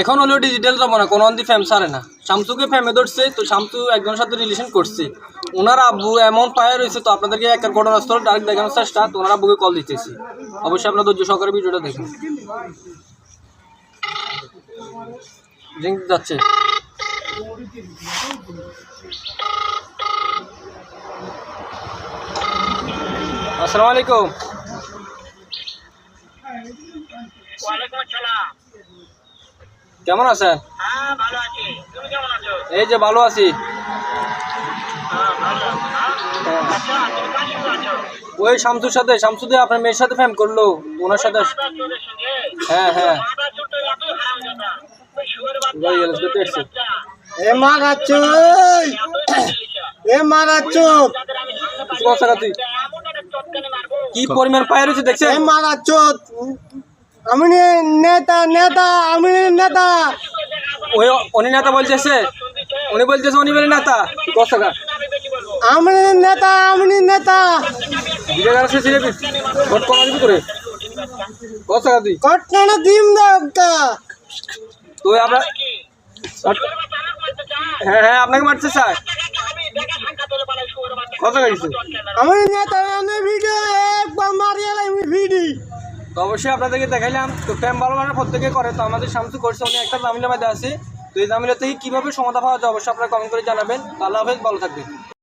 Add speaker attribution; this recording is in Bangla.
Speaker 1: এখন হলেও ডিজিটাল যাবো না, কোনো অন্দি ফ্যাম ছাড়ে না। শামসুকে ফ্যামে ধরছে, তো শামসু একজনের সাথে রিলেশন করছে, ওনার আব্বু এমন পায়ে রয়েছে। তো আপনাদেরকে একটা ঘটনাস্থল ডাইরেক্ট দেখানোর চেষ্টা, তো ওনার আব্বুকে কল দিতেছি। অবশ্যই আপনার ধৈর্য সহকারে ভিডিওটা দেখুন। রিং যাচ্ছে। আসসালামু আলাইকুম। কেমন আছেন? এই যে ভালো আছি। ওই শামসুর সাথে, শামসু দিয়ে আপনার মেয়ের সাথে ফ্যাম করলো, ওনার সাথে। হ্যাঁ হ্যাঁ কি পরিমাণ পায়ে রয়েছে দেখছে।
Speaker 2: আমি নেতা নেতা আমি নেতা
Speaker 1: ওই উনি নেতা বলতেছে, উনি বলতেছে উনি বলে নেতা। কত টাকা
Speaker 2: আমি নেতা আমি নেতা
Speaker 1: করে কত টাকা তুই
Speaker 2: কটনা দিম না
Speaker 1: তো আমরা। হ্যাঁ হ্যাঁ আপনাকে মারতে চাই। কত টাকা দিচ্ছে?
Speaker 2: আমি নেতা আমি ভিডিও একবার মারিয়ে ভিডিও।
Speaker 1: তো অবশ্যই আপনাদেরকে দেখাইলাম। তো প্রেম ভালোবাসা প্রত্যেকে করে, তো আমাদের শামসু করছে, উনি একটা জামিলা মধ্যে আছে। তো এই জামিলা থেকে কীভাবে সমাধান পাওয়া যায় অবশ্যই আপনারা কমেন্ট করে জানাবেন। আল্লাহ হাফেজ, ভালো থাকবেন।